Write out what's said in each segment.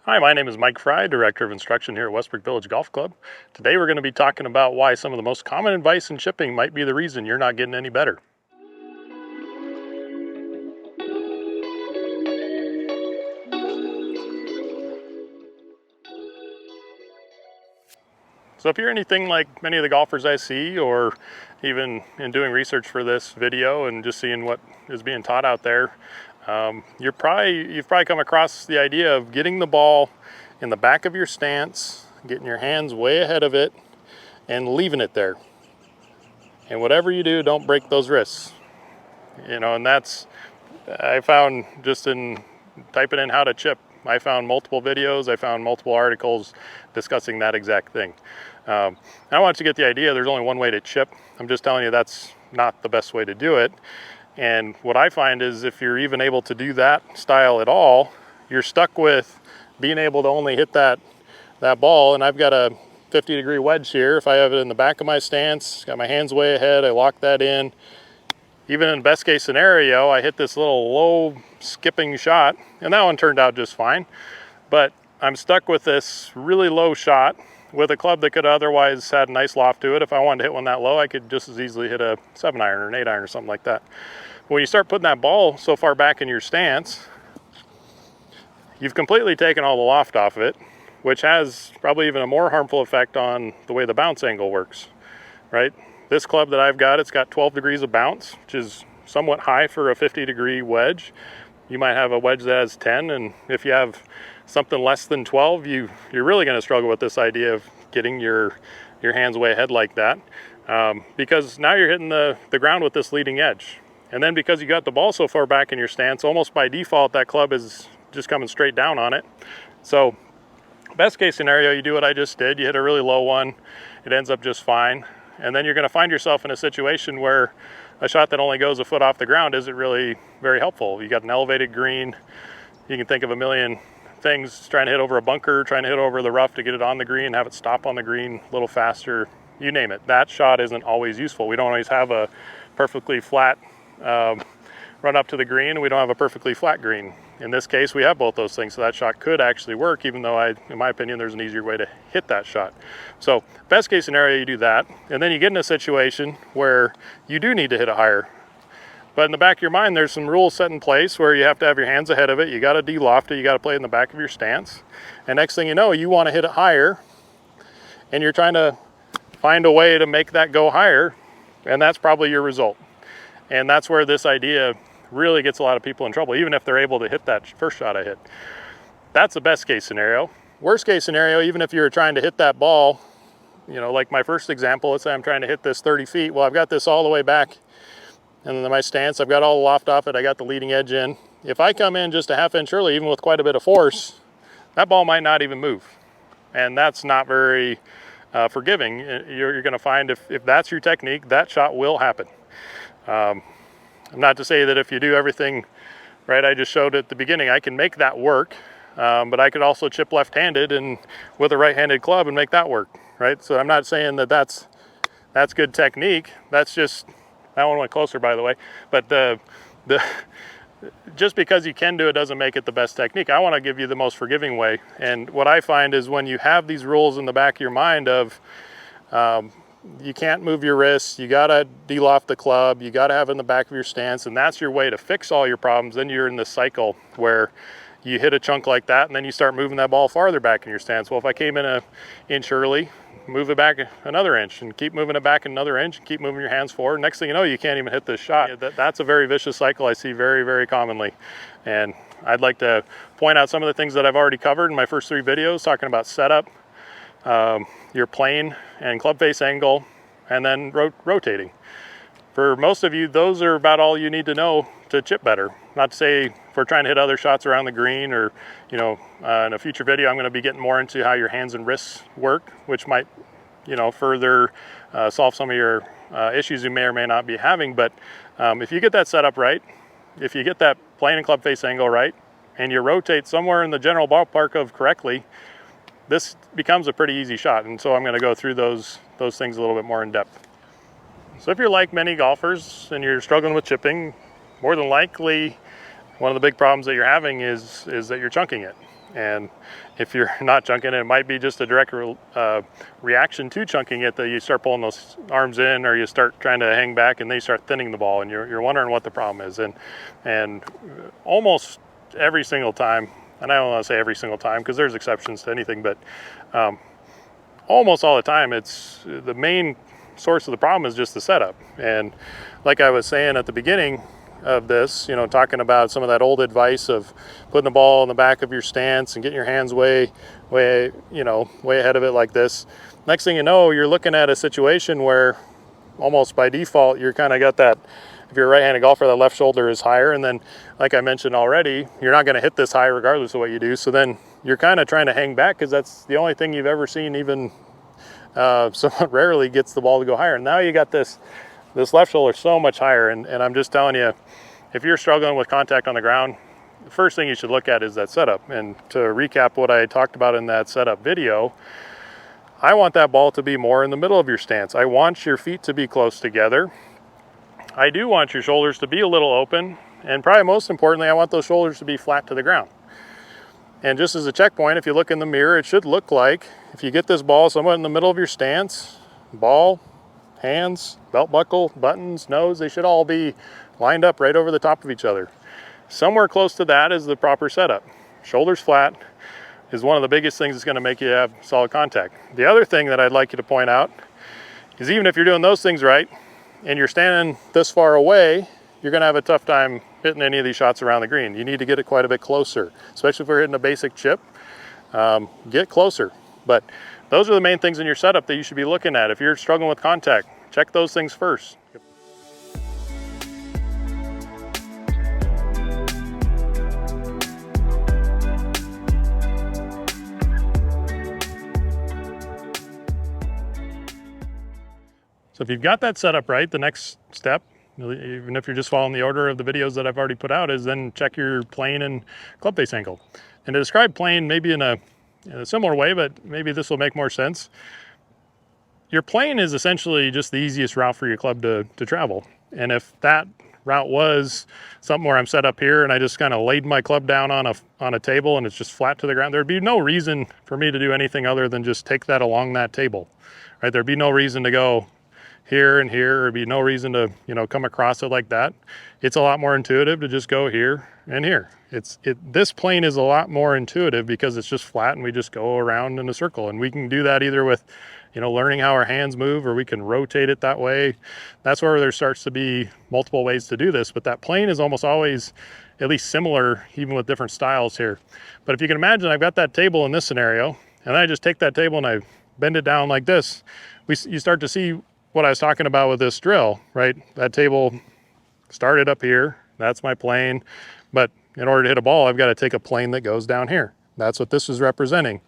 Hi, my name is Mike Fry, Director of Instruction here at Westbrook Village Golf Club. Today we're going to be talking about why some of the most common advice in chipping might be the reason you're not getting any better. So if you're anything like many of the golfers I see, or even in doing research for this video and just seeing what is being taught out there, you've probably come across the idea of getting the ball in the back of your stance, getting your hands way ahead of it, and leaving it there. And whatever you do, don't break those wrists. And that's, I found just in typing in how to chip, I found multiple videos, I found multiple articles discussing that exact thing. I want you to get the idea there's only one way to chip. I'm just telling you that's not the best way to do it. And what I find is if you're even able to do that style at all, you're stuck with being able to only hit that ball. And I've got a 50-degree wedge here. If I have it in the back of my stance, got my hands way ahead, I lock that in. Even in best case scenario, I hit this little low skipping shot, and that one turned out just fine. But I'm stuck with this really low shot with a club that could otherwise had a nice loft to it. If I wanted to hit one that low, I could just as easily hit a 7-iron or an 8-iron or something like that. But when you start putting that ball so far back in your stance, you've completely taken all the loft off of it, which has probably even a more harmful effect on the way the bounce angle works, right? This club that I've got, it's got 12 degrees of bounce, which is somewhat high for a 50-degree wedge. You might have a wedge that has 10, and if you have something less than 12, you're really going to struggle with this idea of getting your hands way ahead like that, because now you're hitting the ground with this leading edge. And then because you got the ball so far back in your stance, almost by default, that club is just coming straight down on it. So best case scenario, you do what I just did. You hit a really low one. It ends up just fine. And then you're going to find yourself in a situation where a shot that only goes a foot off the ground isn't really very helpful. You got an elevated green. You can think of a million things, trying to hit over a bunker, trying to hit over the rough to get it on the green, have it stop on the green a little faster, you name it. That shot isn't always useful. We don't always have a perfectly flat run up to the green, and we don't have a perfectly flat green. In this case, we have both those things, so that shot could actually work, even though in my opinion, there's an easier way to hit that shot. So best case scenario, you do that, and then you get in a situation where you do need to hit it higher. But in the back of your mind, there's some rules set in place where you have to have your hands ahead of it, you gotta de-loft it, you gotta play in the back of your stance, and next thing you know, you wanna hit it higher, and you're trying to find a way to make that go higher, and that's probably your result. And that's where this idea really gets a lot of people in trouble, even if they're able to hit that first shot I hit. That's the best case scenario. Worst case scenario, even if you're trying to hit that ball, like my first example, let's say I'm trying to hit this 30 feet. Well, I've got this all the way back and then my stance, I've got all the loft off it, I got the leading edge in. If I come in just a half inch early, even with quite a bit of force, that ball might not even move. And that's not very forgiving. You're gonna find if that's your technique, that shot will happen. Not to say that if you do everything right I just showed at the beginning, I can make that work, but I could also chip left-handed and with a right-handed club and make that work, right? So I'm not saying that that's good technique. That's just, that one went closer, by the way. But just because you can do it doesn't make it the best technique. I want to give you the most forgiving way. And what I find is when you have these rules in the back of your mind of you can't move your wrists, you gotta de-loft the club, you gotta have it in the back of your stance, and that's your way to fix all your problems, then you're in this cycle where you hit a chunk like that and then you start moving that ball farther back in your stance. Well, if I came in an inch early, move it back another inch and keep moving it back another inch and keep moving your hands forward, next thing you know, you can't even hit this shot. That's a very vicious cycle I see very, very commonly. And I'd like to point out some of the things that I've already covered in my first 3 videos, talking about setup, your plane and club face angle, and then rotating. For most of you, those are about all you need to know to chip better. Not to say if we're trying to hit other shots around the green, or in a future video I'm going to be getting more into how your hands and wrists work, which might further solve some of your issues you may or may not be having. But if you get that setup right, if you get that plane and club face angle right, and you rotate somewhere in the general ballpark of correctly, this becomes a pretty easy shot. And so I'm going to go through those things a little bit more in depth. So if you're like many golfers and you're struggling with chipping, more than likely one of the big problems that you're having is that you're chunking it. And if you're not chunking it might be just a direct reaction to chunking it that you start pulling those arms in, or you start trying to hang back and then you start thinning the ball, and you're wondering what the problem is. And almost every single time, and I don't want to say every single time because there's exceptions to anything, but almost all the time, it's the main source of the problem is just the setup. And like I was saying at the beginning of this, you know, talking about some of that old advice of putting the ball in the back of your stance and getting your hands way ahead of it like this. Next thing you know, you're looking at a situation where almost by default, you're kind of got that, if you're a right-handed golfer, the left shoulder is higher. And then, like I mentioned already, you're not going to hit this high regardless of what you do. So then you're kind of trying to hang back because that's the only thing you've ever seen, even somewhat rarely gets the ball to go higher. And now you got this left shoulder so much higher. And I'm just telling you, if you're struggling with contact on the ground, the first thing you should look at is that setup. And to recap what I talked about in that setup video, I want that ball to be more in the middle of your stance. I want your feet to be close together. I do want your shoulders to be a little open. And probably most importantly, I want those shoulders to be flat to the ground. And just as a checkpoint, if you look in the mirror, it should look like, if you get this ball somewhat in the middle of your stance, ball, hands, belt buckle, buttons, nose, they should all be lined up right over the top of each other. Somewhere close to that is the proper setup. Shoulders flat is one of the biggest things that's going to make you have solid contact. The other thing that I'd like you to point out is, even if you're doing those things right and you're standing this far away, you're going to have a tough time hitting any of these shots around the green. You need to get it quite a bit closer, especially if we're hitting a basic chip. Get closer. But those are the main things in your setup that you should be looking at. If you're struggling with contact, check those things first. So if you've got that set up right, the next step, even if you're just following the order of the videos that I've already put out, is then check your plane and club face angle. And to describe plane maybe in a similar way, but maybe this will make more sense. Your plane is essentially just the easiest route for your club to travel. And if that route was something where I'm set up here and I just kind of laid my club down on a table and it's just flat to the ground, there'd be no reason for me to do anything other than just take that along that table, right? There'd be no reason to go here and here. There'd be no reason to, come across it like that. It's a lot more intuitive to just go here and here. This plane is a lot more intuitive because it's just flat and we just go around in a circle, and we can do that either with, learning how our hands move, or we can rotate it that way. That's where there starts to be multiple ways to do this, but that plane is almost always at least similar, even with different styles here. But if you can imagine, I've got that table in this scenario, and I just take that table and I bend it down like this. You start to see what I was talking about with this drill, right? That table started up here. That's my plane. But in order to hit a ball, I've got to take a plane that goes down here. That's what this is representing.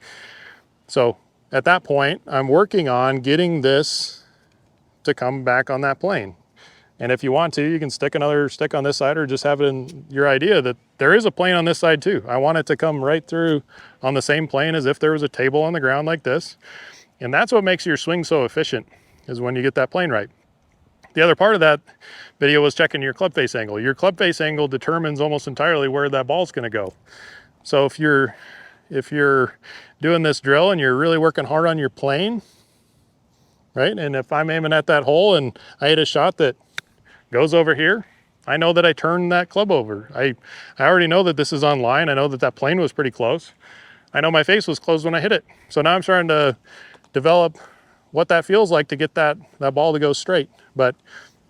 So at that point, I'm working on getting this to come back on that plane. And if you want to, you can stick another stick on this side, or just have it in your idea that there is a plane on this side too. I want it to come right through on the same plane as if there was a table on the ground like this. And that's what makes your swing so efficient, is when you get that plane right. The other part of that video was checking your club face angle. Your club face angle determines almost entirely where that ball's going to go. So if you're doing this drill and you're really working hard on your plane, right? And if I'm aiming at that hole and I hit a shot that goes over here, I know that I turned that club over. I already know that this is on line. I know that that plane was pretty close. I know my face was closed when I hit it. So now I'm starting to develop what that feels like to get that ball to go straight. But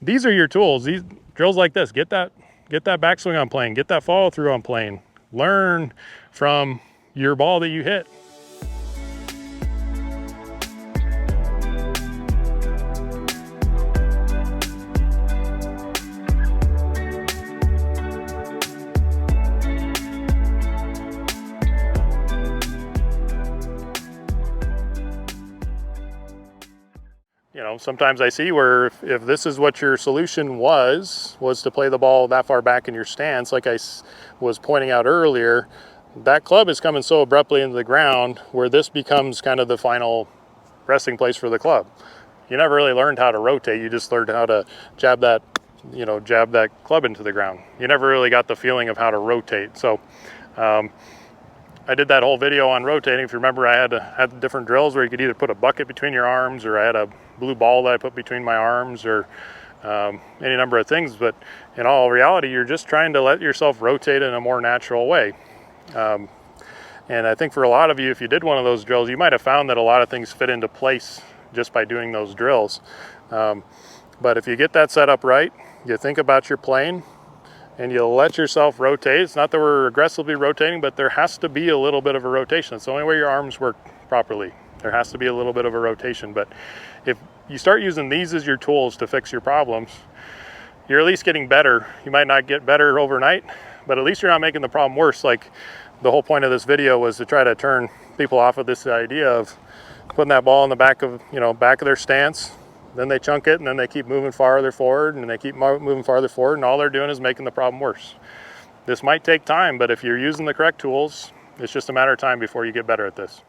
these are your tools. These drills like this, get that backswing on plane, get that follow through on plane. Learn from your ball that you hit. Sometimes I see where if this is what your solution was to play the ball that far back in your stance, like I was pointing out earlier, that club is coming so abruptly into the ground where this becomes kind of the final resting place for the club. You never really learned how to rotate. You just learned how to jab that club into the ground. You never really got the feeling of how to rotate. So I did that whole video on rotating. If you remember, I had different drills where you could either put a bucket between your arms, or I had a blue ball that I put between my arms, or any number of things. But in all reality, you're just trying to let yourself rotate in a more natural way. And I think for a lot of you, if you did one of those drills, you might have found that a lot of things fit into place just by doing those drills. But if you get that set up right, you think about your plane, and you let yourself rotate. It's not that we're aggressively rotating, but there has to be a little bit of a rotation. It's the only way your arms work properly. There has to be a little bit of a rotation. But if you start using these as your tools to fix your problems, you're at least getting better. You might not get better overnight, but at least you're not making the problem worse. Like, the whole point of this video was to try to turn people off of this idea of putting that ball in the back of their stance. Then they chunk it, and then they keep moving farther forward, and they keep moving farther forward, and all they're doing is making the problem worse. This might take time, but if you're using the correct tools, it's just a matter of time before you get better at this.